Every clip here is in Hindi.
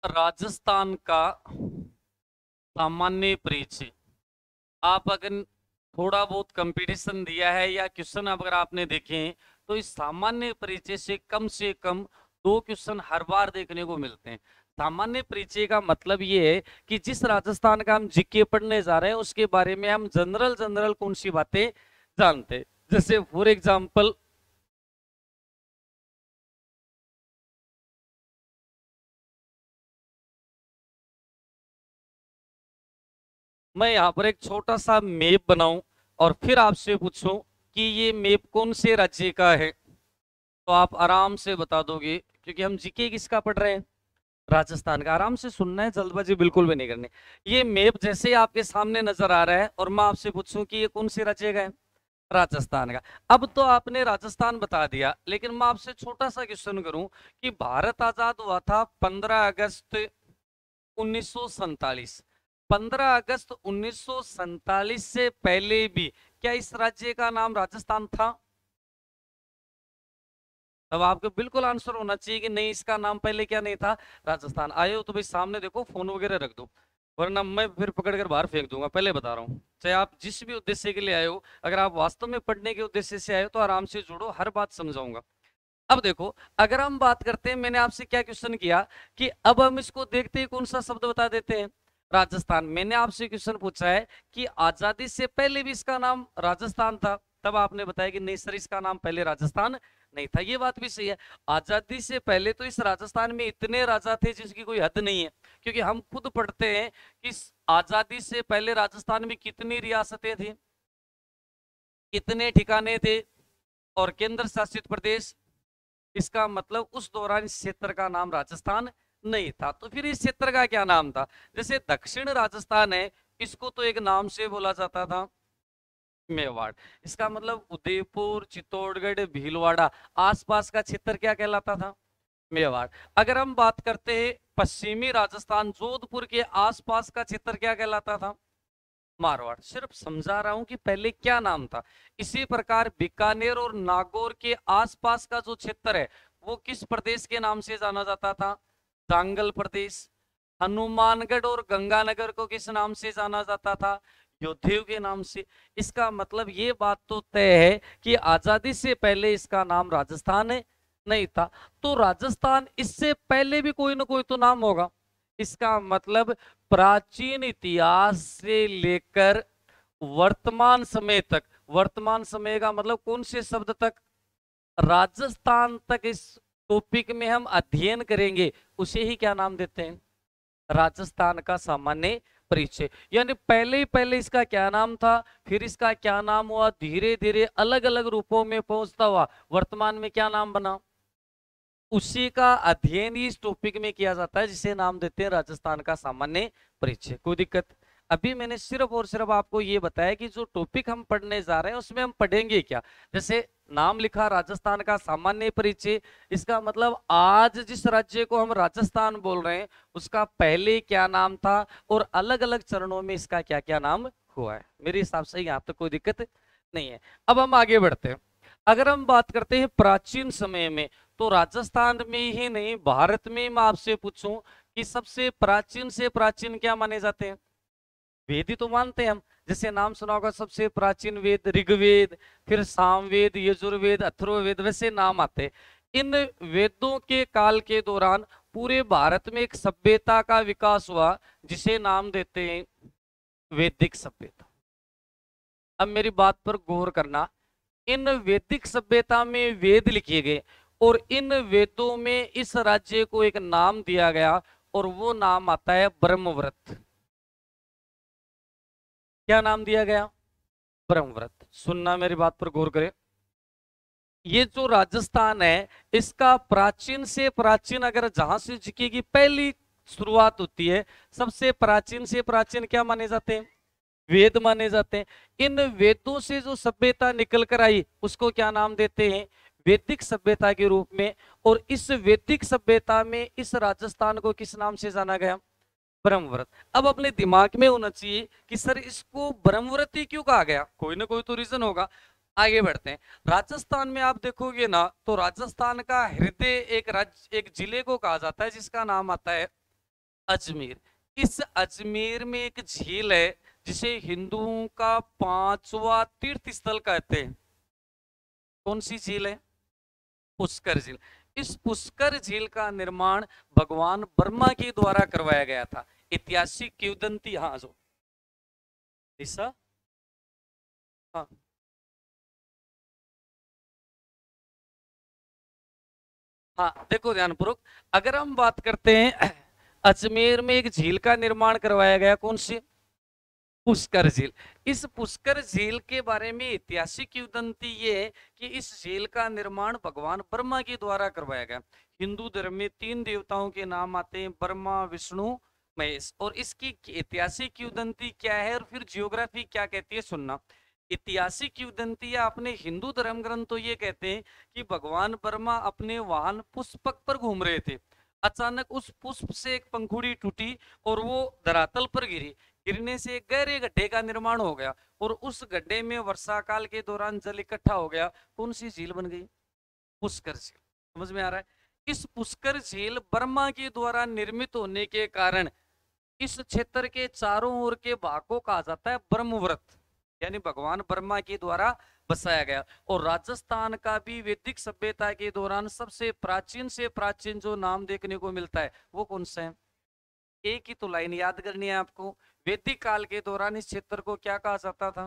राजस्थान का सामान्य परिचय। आप अगर थोड़ा बहुत कंपटीशन दिया है या क्वेश्चन अगर आपने देखे तो इस सामान्य परिचय से कम दो क्वेश्चन हर बार देखने को मिलते हैं। सामान्य परिचय का मतलब ये है कि जिस राजस्थान का हम जीके पढ़ने जा रहे हैं उसके बारे में हम जनरल जनरल कौन सी बातें जानते हैं। जैसे फॉर एग्जाम्पल मैं यहाँ पर एक छोटा सा मैप बनाऊं और फिर आपसे पूछूं कि ये मैप कौन से राज्य का है, तो आप आराम से बता दोगे क्योंकि हम जीके किसका पढ़ रहे हैं, राजस्थान का। आराम से सुनना है, जल्दबाजी बिल्कुल भी नहीं करनी। ये मैप जैसे ही आपके सामने नजर आ रहा है और मैं आपसे पूछूं कि ये कौन से राज्य का है, राजस्थान का। अब तो आपने राजस्थान बता दिया, लेकिन मैं आपसे छोटा सा क्वेश्चन करूं कि भारत आजाद हुआ था 15 अगस्त 1947। 15 अगस्त 1947 से पहले भी क्या इस राज्य का नाम राजस्थान था? तब आपको बिल्कुल आंसर होना चाहिए कि नहीं, इसका नाम पहले क्या नहीं था, राजस्थान। आए हो तो भाई सामने देखो, फोन वगैरह रख दो, वरना मैं फिर पकड़ कर बाहर फेंक दूंगा। पहले बता रहा हूँ, चाहे आप जिस भी उद्देश्य के लिए आए हो, अगर आप वास्तव में पढ़ने के उद्देश्य से आए हो तो आराम से जुड़ो, हर बात समझाऊंगा। अब देखो, अगर हम बात करते हैं, मैंने आपसे क्या क्वेश्चन किया कि अब हम इसको देखते ही कौन सा शब्द बता देते हैं, राजस्थान। मैंने आपसे क्वेश्चन पूछा है कि आजादी से पहले भी इसका नाम राजस्थान था, तब आपने बताया कि नहीं सर, इसका नाम पहले राजस्थान नहीं था। ये बात भी सही है, आजादी से पहले तो इस राजस्थान में इतने राजा थे जिसकी कोई हद नहीं है, क्योंकि हम खुद पढ़ते हैं कि आजादी से पहले राजस्थान में कितनी रियासतें थी, कितने ठिकाने थे और केंद्र शासित प्रदेश। इसका मतलब उस दौरान इस क्षेत्र का नाम राजस्थान नहीं था। तो फिर इस क्षेत्र का क्या नाम था? जैसे दक्षिण राजस्थान है, इसको तो एक नाम से बोला जाता था, मेवाड़। इसका मतलब उदयपुर, चित्तौड़गढ़, भीलवाड़ा, आसपास का क्षेत्र क्या कहलाता था, मेवाड़। अगर हम बात करते हैं पश्चिमी राजस्थान, जोधपुर के आसपास का क्षेत्र क्या कहलाता था, मारवाड़। सिर्फ समझा रहा हूं कि पहले क्या नाम था। इसी प्रकार बीकानेर और नागौर के आसपास का जो क्षेत्र है वो किस प्रदेश के नाम से जाना जाता था, दांगल प्रदेश। हनुमानगढ़ और गंगानगर को किस नाम से जाना जाता था, योद्धेव के नाम से। इसका मतलब ये बात तो तय है कि आजादी से पहले इसका नाम राजस्थान नहीं था। तो राजस्थान इससे पहले भी कोई ना कोई तो नाम होगा। इसका मतलब प्राचीन इतिहास से लेकर वर्तमान समय तक, वर्तमान समय का मतलब कौन से शब्द तक, राजस्थान तक, इस टॉपिक में हम अध्ययन करेंगे उसे ही क्या नाम देते हैं, राजस्थान का सामान्य परिचय। यानी पहले ही पहले इसका क्या नाम था, फिर इसका क्या नाम हुआ, धीरे धीरे अलग अलग रूपों में पहुंचता हुआ वर्तमान में क्या नाम बना, उसी का अध्ययन ही इस टॉपिक में किया जाता है, जिसे नाम देते हैं राजस्थान का सामान्य परिचय। कोई दिक्कत? अभी मैंने सिर्फ और सिर्फ आपको ये बताया कि जो टॉपिक हम पढ़ने जा रहे हैं उसमें हम पढ़ेंगे क्या। जैसे नाम लिखा राजस्थान का सामान्य परिचय, इसका मतलब आज जिस राज्य को हम राजस्थान बोल रहे हैं उसका पहले क्या नाम था और अलग अलग चरणों में इसका क्या क्या नाम हुआ है। मेरे हिसाब से यहाँ तक कोई दिक्कत नहीं है। अब हम आगे बढ़ते हैं। अगर हम बात करते हैं प्राचीन समय में, तो राजस्थान में ही नहीं भारत में मैं आपसे पूछूं कि सबसे प्राचीन से प्राचीन क्या माने जाते हैं, वेद ही तो मानते हैं हम। जैसे नाम सुना होगा सबसे प्राचीन वेद ऋग्वेद, फिर सामवेद, यजुर्वेद, अथर्ववेद, वैसे नाम आते हैं। इन वेदों के काल के दौरान पूरे भारत में एक सभ्यता का विकास हुआ जिसे नाम देते हैं वैदिक सभ्यता। अब मेरी बात पर गौर करना, इन वैदिक सभ्यता में वेद लिखे गए और इन वेदों में इस राज्य को एक नाम दिया गया और वो नाम आता है ब्रह्मव्रत। क्या नाम दिया गया, ब्रह्मव्रत। सुनना, मेरी बात पर गौर करें। ये जो राजस्थान है इसका प्राचीन से प्राचीन, अगर जहां से जीके की पहली शुरुआत होती है, सबसे प्राचीन से प्राचीन क्या माने जाते हैं, वेद माने जाते हैं। इन वेदों से जो सभ्यता निकल कर आई उसको क्या नाम देते हैं, वैदिक सभ्यता के रूप में। और इस वैदिक सभ्यता में इस राजस्थान को किस नाम से जाना गया, ब्रह्मव्रत। अब अपने दिमाग में होना चाहिए कि सर इसको ब्रह्मव्रत ही क्यों कहा गया, कोई ना कोई तो रीजन होगा। आगे बढ़ते हैं। राजस्थान में आप देखोगे ना तो राजस्थान का हृदय एक राज्य, एक जिले को कहा जाता है जिसका नाम आता है अजमेर। इस अजमेर में एक झील है जिसे हिंदुओं का 5वां तीर्थ स्थल कहते हैं। कौन सी झील है? पुष्कर झील। इस पुष्कर झील का निर्माण भगवान ब्रह्मा के द्वारा करवाया गया था। ऐतिहासिक किंवदंती। हाँ जो ऐसा, हाँ हाँ, देखो ध्यानपूर्वक, अगर हम बात करते हैं अजमेर में एक झील का निर्माण करवाया गया, कौन सी? पुष्कर झील। इस पुष्कर झील के बारे में ऐतिहासिक किंवदंती ये है कि इस झील का निर्माण भगवान ब्रह्मा के द्वारा करवाया गया। हिंदू धर्म में 3 देवताओं के नाम आते हैं, ब्रह्मा, विष्णु, महेश। और इसकी ऐतिहासिक किंवदंती क्या है और फिर जियोग्राफी क्या कहती है, सुनना। ऐतिहासिक किंवदंती या अपने हिंदू धर्म ग्रंथ तो ये कहते हैं कि भगवान ब्रह्मा अपने वाहन पुष्पक पर घूम रहे थे। अचानक उस पुष्प से एक पंखुड़ी टूटी और वो धरातल पर गिरी। गिरने से एक गहरे गड्ढे का निर्माण हो गया और उस गड्ढे में वर्षा काल के दौरान जल इकट्ठा हो गया। कौन सी झील बन गई? पुष्कर झील। समझ में आ रहा है? इस पुष्कर झील ब्रह्मा के द्वारा निर्मित होने के कारण इस क्षेत्र के चारों ओर के भाग को कहा जाता है ब्रह्मव्रत, यानी भगवान ब्रह्मा के द्वारा बसाया गया। और राजस्थान का भी वैदिक सभ्यता के दौरान सबसे प्राचीन से प्राचीन जो नाम देखने को मिलता है वो कौन सा है? एक ही तो लाइन याद करनी है आपको। वैदिक काल के दौरान इस क्षेत्र को क्या कहा जाता था?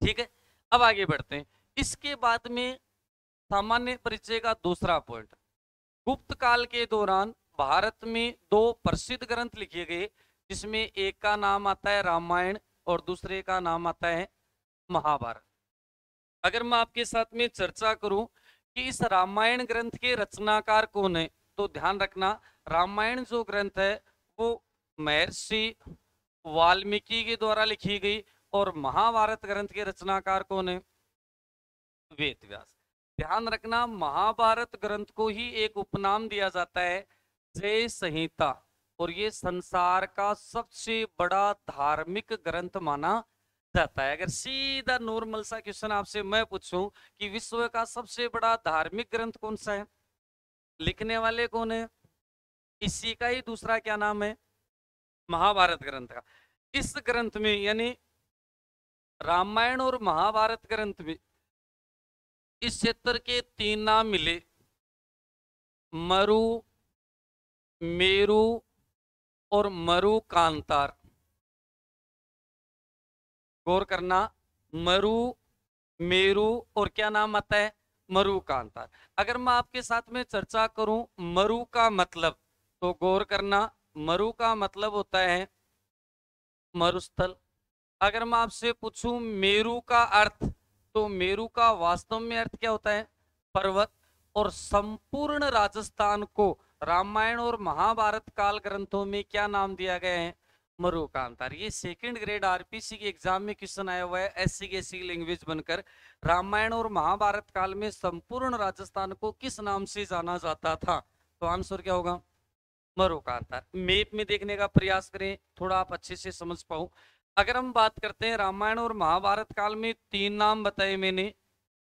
ठीक है, अब आगे बढ़ते हैं। इसके बाद में सामान्य परिचय का दूसरा पॉइंट। गुप्त काल के दौरान भारत में 2 प्रसिद्ध ग्रंथ लिखे गए, जिसमें एक का नाम आता है रामायण और दूसरे का नाम आता है महाभारत। अगर मैं आपके साथ में चर्चा करूं कि इस रामायण ग्रंथ के रचनाकार कौन है, तो ध्यान रखना, रामायण जो ग्रंथ है वो महर्षि वाल्मीकि के द्वारा लिखी गई और महाभारत ग्रंथ के रचनाकार कौन है? वेद व्यास। ध्यान रखना, महाभारत ग्रंथ को ही एक उपनाम दिया जाता है जय संहिता, और ये संसार का सबसे बड़ा धार्मिक ग्रंथ माना जाता है। अगर सीधा नॉर्मल सा क्वेश्चन आपसे मैं पूछूं कि विश्व का सबसे बड़ा धार्मिक ग्रंथ कौन सा है, लिखने वाले कौन है? इसी का ही दूसरा क्या नाम है? महाभारत ग्रंथ का। इस ग्रंथ में यानी रामायण और महाभारत ग्रंथ में इस क्षेत्र के 3 नाम मिले, मरु, मेरु और मरु कांतार। गौर करना, मरु, मेरु और क्या नाम आता है? मरु कांतार। अगर मैं आपके साथ में चर्चा करूं मरु का मतलब, तो गौर करना, मरु का मतलब होता है मरुस्थल। अगर मैं आपसे पूछूं मेरु का अर्थ, तो मेरु का वास्तव में अर्थ क्या होता है? पर्वत। और संपूर्ण राजस्थान को रामायण और महाभारत काल ग्रंथों में क्या नाम दिया गया है? मरु कांतार। ये सेकंड ग्रेड आरपीसी के एग्जाम में क्वेश्चन आया हुआ है, एससी की एससी लैंग्वेज बनकर। रामायण और महाभारत काल में संपूर्ण राजस्थान को किस नाम से जाना जाता था? तो आंसर क्या होगा? मरु कांतार। मैप में देखने का प्रयास करें, थोड़ा आप अच्छे से समझ पाओ। अगर हम बात करते हैं रामायण और महाभारत काल में 3 नाम बताए मैंने,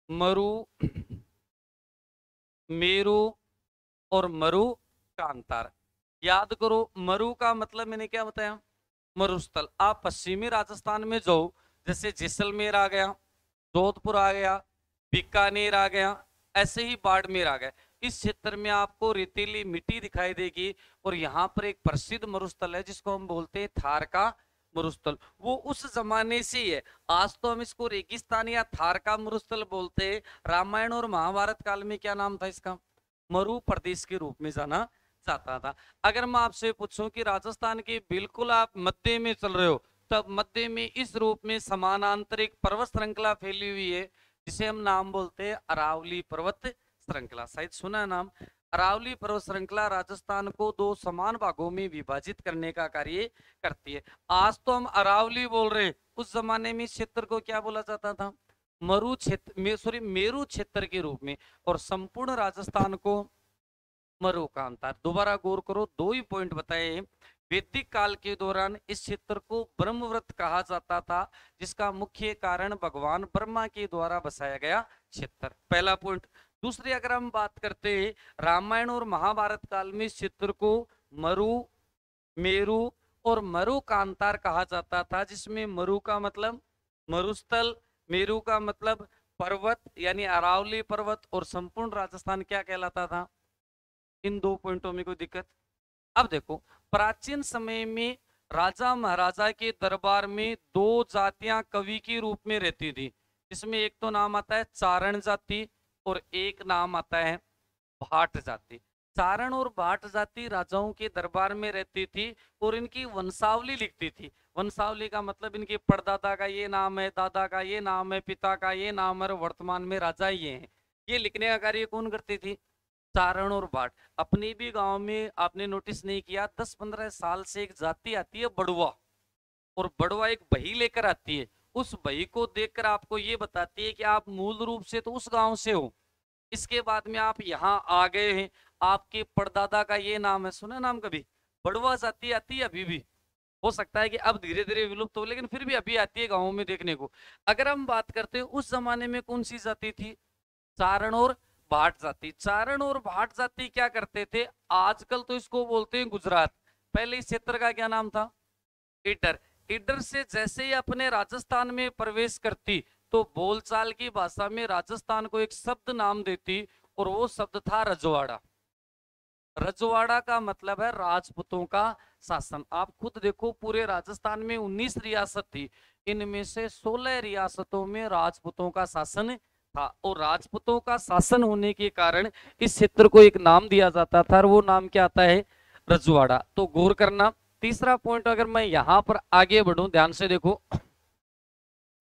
मरु, मेरु और मरु कांतार। याद करो, मरु का मतलब मैंने क्या बताया? मरुस्थल। आप पश्चिमी राजस्थान में जाओ, जैसे जैसलमेर आ गया, जोधपुर आ गया, बीकानेर आ गया, ऐसे ही बाड़मेर आ गया, इस क्षेत्र में आपको रेतीली मिट्टी दिखाई देगी। और यहाँ पर एक प्रसिद्ध मरुस्थल है जिसको हम बोलते हैं थार का मरुस्थल। वो उस जमाने से ही है, आज तो हम इसको रेगिस्तान या थार का मरुस्थल बोलते हैं। रामायण और महाभारत काल में क्या नाम था इसका? मरु प्रदेश के रूप में जाना जाता था। अगर मैं आपसे पूछूं कि राजस्थान के बिल्कुल आप मध्य में चल रहे हो, तब मध्य में इस रूप में समानांतर एक पर्वत श्रृंखला फैली हुई है जिसे हम नाम बोलते हैं अरावली पर्वत श्रृंखला। शायद सुना है नाम। अरावली पर्वत श्रृंखला राजस्थान को 2 समान भागों में विभाजित करने का कार्य करती है। आज तो हम अरावली बोल रहे हैं, उस जमाने में इस क्षेत्र को क्या बोला जाता था? मरु क्षेत्र, सॉरी मेरु क्षेत्र के रूप में। और संपूर्ण राजस्थान को मरु कांतार। दोबारा गौर करो, 2 ही पॉइंट बताए। वैदिक काल के दौरान इस क्षेत्र को ब्रह्मव्रत कहा जाता था, जिसका मुख्य कारण भगवान ब्रह्मा के द्वारा बसाया गया क्षेत्र। पहला पॉइंट। दूसरी, अगर हम बात करते हैं रामायण और महाभारत काल में इस क्षेत्र को मरु, मेरू और मरु कांतार कहा जाता था, जिसमें मरु का मतलब मरुस्थल, मेरू का मतलब पर्वत यानी अरावली पर्वत, और संपूर्ण राजस्थान क्या कहलाता था। इन दो पॉइंटों में कोई दिक्कत। अब देखो, प्राचीन समय में राजा महाराजा के दरबार में दो जातियां कवि के रूप में रहती थी, जिसमें एक तो नाम आता है चारण जाति और एक नाम आता है भाट जाति। चारण और भाट जाति राजाओं के दरबार में रहती थी और इनकी वंशावली लिखती थी। वंशावली का मतलब इनके परदादा का ये नाम है, दादा का ये नाम है, पिता का ये नाम है, वर्तमान में राजा ये हैं। ये लिखने का कार्य कौन करती थी? चारण और भाट। अपने भी गांव में आपने नोटिस नहीं किया, 10-15 साल से एक जाति आती है बड़ुआ, और बड़ुआ एक बही लेकर आती है। उस बही को देखकर आपको ये बताती है कि आप मूल रूप से तो उस गांव से हो, इसके बाद में आप यहाँ आ गए हैं, आपके परदादा का ये नाम है। सुना नाम कभी? बड़ुआ जाति आती है अभी भी, हो सकता है कि अब धीरे धीरे विलुप्त हो, लेकिन फिर भी अभी आती है गाँव में देखने को। अगर हम बात करते हैं उस जमाने में कौन सी जाति थी? चारण और भाट जाति। चारण और भाट जाति क्या करते थे? आजकल तो इसको बोलते हैं गुजरात, पहले इस क्षेत्र का क्या नाम था? ईडर। ईडर से जैसे ही अपने राजस्थान में प्रवेश करती तो बोलचाल की भाषा में राजस्थान को एक शब्द नाम देती, और वो शब्द था रजवाड़ा। रजवाड़ा का मतलब है राजपूतों का शासन। आप खुद देखो, पूरे राजस्थान में 19 रियासत थी, इनमें से 16 रियासतों में राजपूतों का शासन था, और राजपूतों का शासन होने के कारण इस क्षेत्र को एक नाम दिया जाता था, और वो नाम क्या आता है? रजवाड़ा। तो गौर करना। तीसरा पॉइंट अगर मैं यहां पर आगे बढ़ूं, ध्यान से देखो,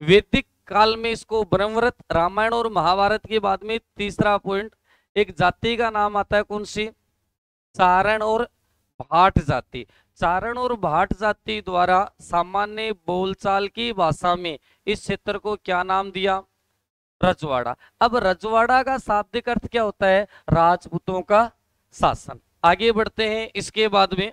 वैदिक काल में इसको ब्रह्मव्रत, रामायण और महाभारत के बाद में तीसरा पॉइंट, एक जाति का नाम आता है कौन सी? चारण और भाट जाति। चारण और भाट जाति द्वारा सामान्य बोलचाल की भाषा में इस क्षेत्र को क्या नाम दिया? रजवाड़ा। अब रजवाड़ा का शाब्दिक अर्थ क्या होता है? राजपूतों का शासन। आगे बढ़ते हैं। इसके बाद में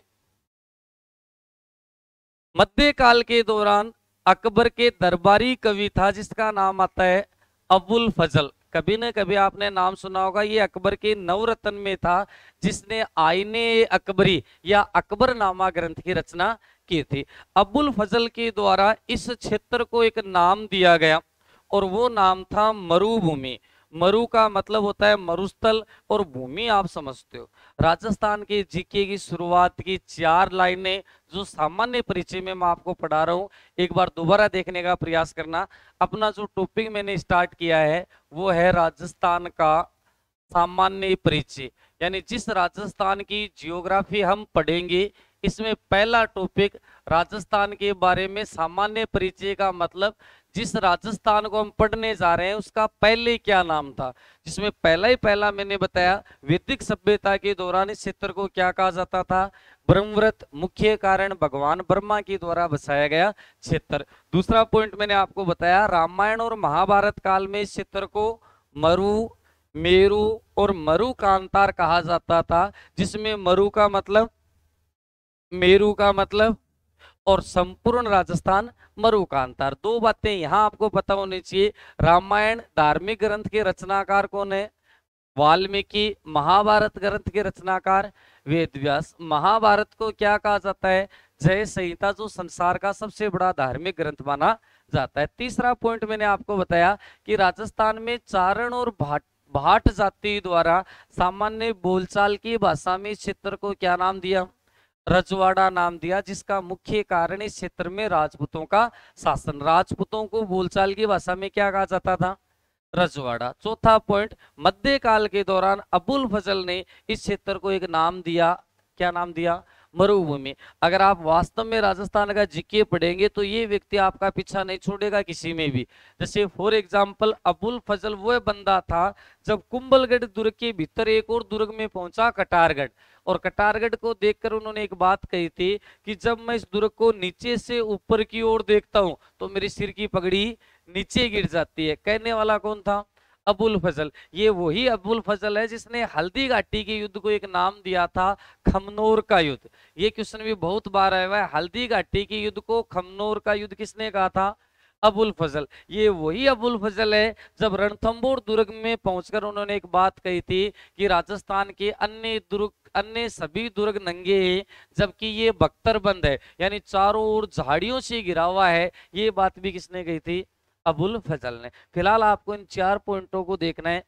मध्यकाल के दौरान अकबर के दरबारी कवि था जिसका नाम आता है अबुल फजल। कभी न कभी आपने नाम सुना होगा, ये अकबर के नवरत्न में था, जिसने आईने अकबरी या अकबरनामा ग्रंथ की रचना की थी। अबुल फजल के द्वारा इस क्षेत्र को एक नाम दिया गया, और वो नाम था मरुभूमि। मरु का मतलब होता है मरुस्थल, और भूमि आप समझते हो। राजस्थान के जीके की शुरुआत की 4 लाइनें जो सामान्य परिचय में मैं आपको पढ़ा रहा हूं, एक बार दोबारा देखने का प्रयास करना। अपना जो टॉपिक मैंने स्टार्ट किया है वो है राजस्थान का सामान्य परिचय, यानी जिस राजस्थान की जियोग्राफी हम पढ़ेंगे, इसमें पहला टॉपिक राजस्थान के बारे में सामान्य परिचय का मतलब जिस राजस्थान को हम पढ़ने जा रहे हैं उसका पहले क्या नाम था, जिसमें पहला मैंने बताया वैदिक सभ्यता के दौरान इस क्षेत्र को क्या कहा जाता था? ब्रह्मव्रत। मुख्य कारण भगवान ब्रह्मा के द्वारा बसाया गया क्षेत्र। दूसरा पॉइंट मैंने आपको बताया, रामायण और महाभारत काल में इस क्षेत्र को मरु, मेरू और मरु कांतार कहा जाता था, जिसमें मरु का मतलब, मेरू का मतलब, और संपूर्ण राजस्थान मरु कांतार। दो बातें यहां आपको पता होनी चाहिए। रामायण धार्मिक ग्रंथ के रचनाकार कौन है? वाल्मीकि। महाभारत ग्रंथ के रचनाकार वेद व्यास। महाभारत को क्या कहा जाता है? जय संहिता, जो संसार का सबसे बड़ा धार्मिक ग्रंथ माना जाता है। तीसरा पॉइंट मैंने आपको बताया कि राजस्थान में चारण और भाट जाति द्वारा सामान्य बोलचाल की भाषा में इस क्षेत्र को क्या नाम दिया? रजवाड़ा नाम दिया, जिसका मुख्य कारण इस क्षेत्र में राजपूतों का शासन। राजपूतों को बोलचाल की भाषा में क्या कहा जाता था? रजवाड़ा। चौथा पॉइंट, मध्यकाल के दौरान अबुल फजल ने इस क्षेत्र को एक नाम दिया। क्या नाम दिया? मरुभूमि। अगर आप वास्तव में राजस्थान का जीके पढ़ेंगे तो ये व्यक्ति आपका पीछा नहीं छोड़ेगा किसी में भी। जैसे फॉर एग्जांपल, अबुल फजल वो बंदा था जब कुंभलगढ़ दुर्ग के भीतर एक और दुर्ग में पहुंचा, कटारगढ़, और कटारगढ़ को देखकर उन्होंने एक बात कही थी कि जब मैं इस दुर्ग को नीचे से ऊपर की ओर देखता हूं तो मेरे सिर की पगड़ी नीचे गिर जाती है। कहने वाला कौन था? अबुल फजल। ये वही अबुल फजल है जिसने हल्दी घाटी के युद्ध को एक नाम दिया था खमनोर का युद्ध। ये क्वेश्चन भी बहुत बार आया हुआ है। हल्दी घाटी के युद्ध को खमनोर का युद्ध किसने कहा था? अबुल फजल, ये वही अबुल फजल है जब रणथंभौर दुर्ग में पहुंचकर उन्होंने एक बात कही थी कि राजस्थान के अन्य सभी दुर्ग नंगे हैं जबकि ये बख्तरबंद है, यानी चारों ओर झाड़ियों से घिरा हुआ है। ये बात भी किसने कही थी? अबुल फजल ने। फिलहाल आपको इन 4 पॉइंटों को देखना है।